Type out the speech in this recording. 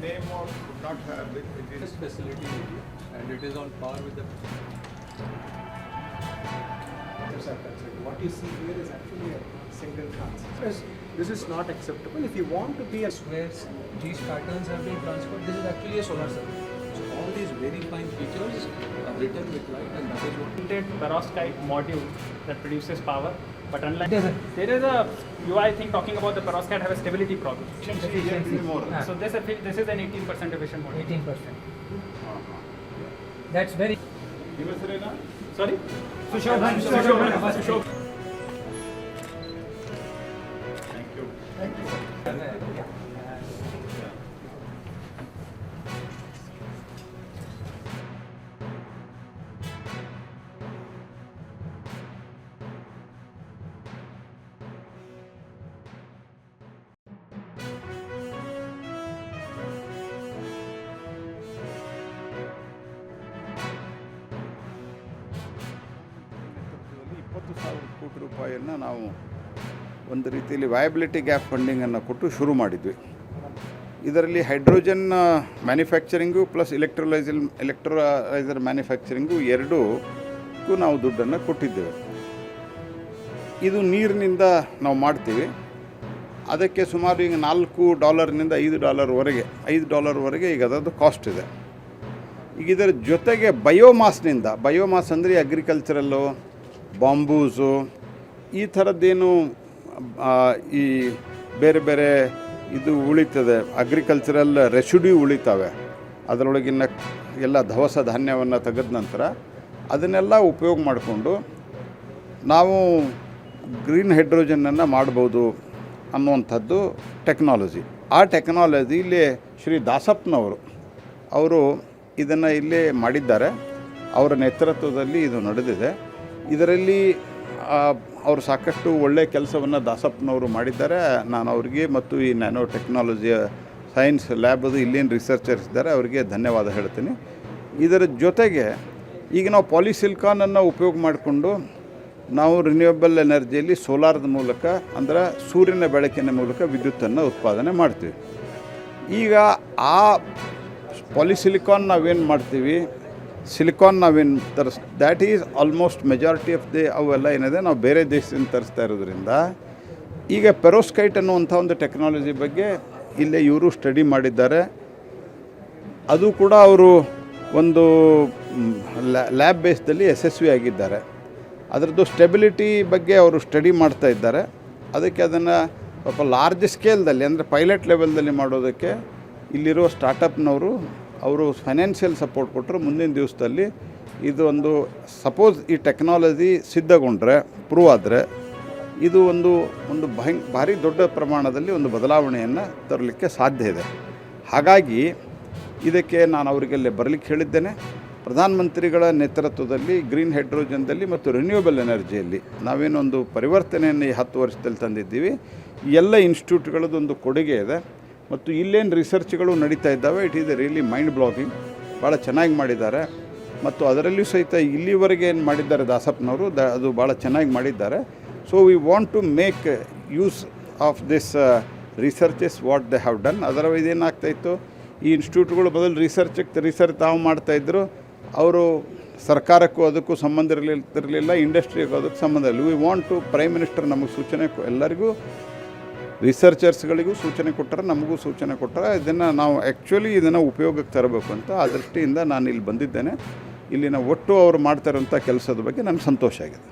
name of not have it. It is facility and it is on par with the what you see here is actually a single transistor. This is not acceptable. If you want to be a where these patterns have been transferred, this is actually a solar cell. So all these very fine features are written with light, and that is what patented perovskite module that produces power. But unlike there is a you I think talking about the perovskite have a stability problem. So this is an 18% efficient module. 18%. That's very. Sorry? Sushobhan. Thank you. ಕೋಟಿ ರೂಪಾಯಿಯನ್ನು ನಾವು ಒಂದು ರೀತಿಯಲ್ಲಿ viability gap ಫಂಡಿಂಗನ್ನು ಕೊಟ್ಟು ಶುರು ಮಾಡಿದ್ವಿ. ಇದರಲ್ಲಿ hydrogen manufacturing plus electrolyser manufacturing ಎರಡಕ್ಕೂ ನಾವು ದುಡ್ಡನ್ನು ಕೊಟ್ಟಿದ್ದೇವೆ. ಇದು ನೀರಿನಿಂದ ನಾವು ಮಾಡ್ತೀವಿ. ಅದಕ್ಕೆ ಸುಮಾರು ಈಗ $4 $5 ಈಗ ಅದರದ್ದು ಕಾಸ್ಟ್ ಇದೆ. ಈಗ ಇದರ ಜೊತೆಗೆ ಬಯೋಮಾಸ್ ಅಂದರೆ ಅಗ್ರಿಕಲ್ಚರಲ್ಲು ಬಾಂಬೂಸು ಈ ಥರದ್ದೇನು ಈ ಬೇರೆ ಬೇರೆ ಇದು ಉಳಿತದೆ, ಅಗ್ರಿಕಲ್ಚರಲ್ ರೆಸಿಡ್ಯೂ ಉಳಿತವೆ, ಅದರೊಳಗಿನ ಎಲ್ಲ ದವಸ ಧಾನ್ಯವನ್ನು ತೆಗೆದ ನಂತರ ಅದನ್ನೆಲ್ಲ ಉಪಯೋಗ ಮಾಡಿಕೊಂಡು ನಾವು ಗ್ರೀನ್ ಹೈಡ್ರೋಜನನ್ನು ಮಾಡ್ಬೋದು ಅನ್ನುವಂಥದ್ದು ಟೆಕ್ನಾಲಜಿ. ಆ ಟೆಕ್ನಾಲಜಿ ಇಲ್ಲಿ ಶ್ರೀ ದಾಸಪ್ಪನವರು ಅವರು ಇದನ್ನು ಇಲ್ಲೇ ಮಾಡಿದ್ದಾರೆ. ಅವರ ನೇತೃತ್ವದಲ್ಲಿ ಇದು ನಡೆದಿದೆ. ಇದರಲ್ಲಿ ಅವರು ಸಾಕಷ್ಟು ಒಳ್ಳೆಯ ಕೆಲಸವನ್ನು ದಾಸಪ್ಪನವರು ಮಾಡಿದ್ದಾರೆ. ನಾನು ಅವರಿಗೆ ಮತ್ತು ಈ ನ್ಯಾನೋ ಟೆಕ್ನಾಲಜಿಯ ಸೈನ್ಸ್ ಲ್ಯಾಬದು ಇಲ್ಲೇನು ರಿಸರ್ಚರ್ಸ್ ಇದ್ದಾರೆ ಅವರಿಗೆ ಧನ್ಯವಾದ ಹೇಳ್ತೀನಿ. ಇದರ ಜೊತೆಗೆ ಈಗ ನಾವು ಪಾಲಿಸಿಲಿಕಾನನ್ನು ಉಪಯೋಗ ಮಾಡಿಕೊಂಡು ನಾವು ರಿನ್ಯೂಯಬಲ್ ಎನರ್ಜಿಯಲ್ಲಿ ಸೋಲಾರದ ಮೂಲಕ ಅಂದರೆ ಸೂರ್ಯನ ಬೆಳಕಿನ ಮೂಲಕ ವಿದ್ಯುತ್ತನ್ನು ಉತ್ಪಾದನೆ ಮಾಡ್ತೀವಿ. ಈಗ ಆ ಪಾಲಿಸಿಲಿಕಾನ್ ನಾವೇನು ಮಾಡ್ತೀವಿ, ಸಿಲಿಕಾನ್ ನಾವೇನು that is almost majority of ಅವೆಲ್ಲ ಏನಿದೆ ನಾವು ಬೇರೆ ದೇಶದಿಂದ ತರಿಸ್ತಾ ಇರೋದ್ರಿಂದ ಈಗ ಪೆರೋಸ್ಕೈಟ್ ಅನ್ನುವಂಥ ಒಂದು ಟೆಕ್ನಾಲಜಿ ಬಗ್ಗೆ ಇಲ್ಲೇ ಇವರು ಸ್ಟಡಿ ಮಾಡಿದ್ದಾರೆ. ಅದು ಕೂಡ ಅವರು ಒಂದು ಲ್ಯಾಬ್ ಬೇಸ್ದಲ್ಲಿ ಯಶಸ್ವಿ ಆಗಿದ್ದಾರೆ. ಅದರದ್ದು ಸ್ಟೆಬಿಲಿಟಿ ಬಗ್ಗೆ ಅವರು ಸ್ಟಡಿ ಮಾಡ್ತಾ ಇದ್ದಾರೆ. ಅದಕ್ಕೆ ಅದನ್ನು ಸ್ವಲ್ಪ ಲಾರ್ಜ್ ಸ್ಕೇಲ್ದಲ್ಲಿ ಅಂದರೆ ಪೈಲಟ್ ಲೆವೆಲ್ದಲ್ಲಿ ಮಾಡೋದಕ್ಕೆ ಇಲ್ಲಿರೋ ಸ್ಟಾರ್ಟಪ್ನವರು ಅವರು ಫೈನಾನ್ಷಿಯಲ್ ಸಪೋರ್ಟ್ ಕೊಟ್ಟರು. ಮುಂದಿನ ದಿವಸದಲ್ಲಿ ಇದು ಒಂದು ಸಪೋಸ್ ಈ ಟೆಕ್ನಾಲಜಿ ಸಿದ್ಧಗೊಂಡ್ರೆ ಪ್ರೂವ್ ಆದರೆ ಇದು ಒಂದು ಭಾರಿ ದೊಡ್ಡ ಪ್ರಮಾಣದಲ್ಲಿ ಒಂದು ಬದಲಾವಣೆಯನ್ನು ತರಲಿಕ್ಕೆ ಸಾಧ್ಯ ಇದೆ. ಹಾಗಾಗಿ ಇದಕ್ಕೆ ನಾನು ಅವರಿಗೆಲ್ಲೇ ಬರಲಿಕ್ಕೆ ಹೇಳಿದ್ದೇನೆ. ಪ್ರಧಾನಮಂತ್ರಿಗಳ ನೇತೃತ್ವದಲ್ಲಿ ಗ್ರೀನ್ ಹೈಡ್ರೋಜನ್ದಲ್ಲಿ ಮತ್ತು ರಿನ್ಯೂಯಬಲ್ ಎನರ್ಜಿಯಲ್ಲಿ ನಾವೇನೊಂದು ಪರಿವರ್ತನೆಯನ್ನು ಈ 10 ವರ್ಷದಲ್ಲಿ ತಂದಿದ್ದೀವಿ. ಈ ಎಲ್ಲ ಇನ್ಸ್ಟಿಟ್ಯೂಟ್ಗಳದ್ದೊಂದು ಕೊಡುಗೆ ಇದೆ ಮತ್ತು ಇಲ್ಲೇನು ರಿಸರ್ಚ್ಗಳು ನಡೀತಾ ಇದ್ದಾವೆ. It is really mind blogging. ಭಾಳ ಚೆನ್ನಾಗಿ ಮಾಡಿದ್ದಾರೆ ಮತ್ತು ಅದರಲ್ಲಿಯೂ ಸಹಿತ ಇಲ್ಲಿವರೆಗೆ ಏನು ಮಾಡಿದ್ದಾರೆ ದಾಸಪ್ಪನವರು ಅದು ಭಾಳ ಚೆನ್ನಾಗಿ ಮಾಡಿದ್ದಾರೆ. So we want to make use of this researches what they have done. Otherwise ಏನಾಗ್ತಾಯಿತ್ತು, ಈ ಇನ್ಸ್ಟಿಟ್ಯೂಟ್ಗಳು ಬದಲು ರಿಸರ್ಚ್ ತಾವು ಮಾಡ್ತಾಯಿದ್ರು. ಅವರು ಸರ್ಕಾರಕ್ಕೂ ಅದಕ್ಕೂ ಸಂಬಂಧ ಇರಲಿಲ್ಲ, ಇಂಡಸ್ಟ್ರಿಗೂ ಅದಕ್ಕೆ ಸಂಬಂಧ ಇಲ್ಲ. We want to prime minister ನಮಗೆ ಸೂಚನೆ ಎಲ್ಲರಿಗೂ ರಿಸರ್ಚರ್ಸ್ಗಳಿಗೂ ಸೂಚನೆ ಕೊಟ್ಟರೆ, ನಮಗೂ ಸೂಚನೆ ಕೊಟ್ಟರೆ ಇದನ್ನು ನಾವು ಆ್ಯಕ್ಚುಲಿ ಇದನ್ನು ಉಪಯೋಗಕ್ಕೆ ತರಬೇಕು ಅಂತ ಆ ದೃಷ್ಟಿಯಿಂದ ನಾನು ಇಲ್ಲಿ ಬಂದಿದ್ದೇನೆ. ಇಲ್ಲಿನ ಒಟ್ಟು ಅವರು ಮಾಡ್ತಾರಂಥ ಕೆಲಸದ ಬಗ್ಗೆ ನನಗೆ ಸಂತೋಷ ಆಗಿದೆ.